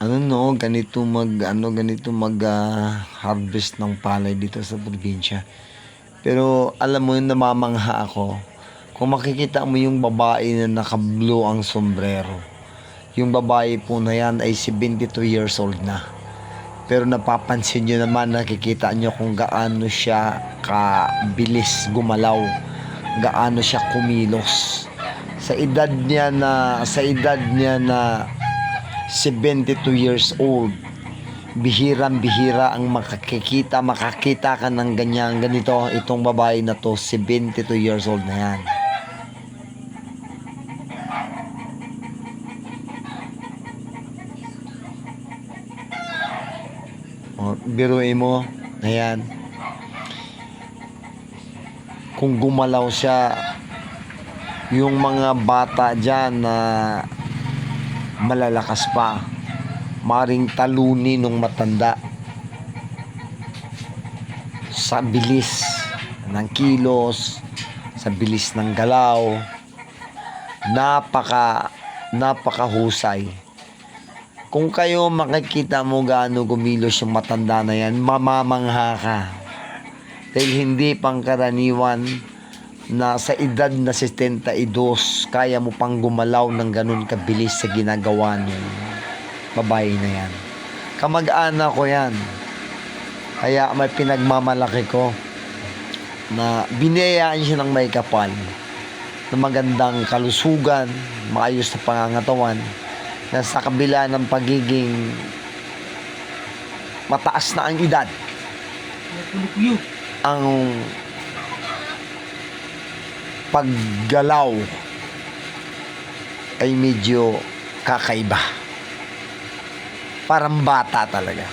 ano no, harvest ng palay dito sa probinsya. Pero alam mo yung namamangha ako. Kung makikita mo yung babae na naka-blue ang sombrero. Yung babae po na yan ay 72 years old na. Pero napapansin nyo naman, nakikita nyo kung gaano siya kabilis gumalaw, gaano siya kumilos. Sa edad niya na 72 years old, bihirang-bihira ang makakita ka ng ganito. Itong babae na to, 72 years old na yan. O, biruin mo, ayan. Kung gumalaw siya, yung mga bata dyan na malalakas pa, maring talunin nung matanda sa bilis ng kilos, sa bilis ng galaw. Napakahusay. Kung kayo makikita mo gaano gumilos yung matanda na yan, mamamangha ka. Dahil hindi pangkaraniwan na sa edad na 72, kaya mo pang gumalaw ng ganun kabilis sa ginagawa ng babae na yan. Kamag-anak ko yan. Kaya may pinagmamalaki ko na binayaan siya ng may kapal, na magandang kalusugan, maayos na pangangatawan, na sa kabila ng pagiging mataas na ang edad, ang paggalaw ay medyo kakaiba. Parang bata talaga.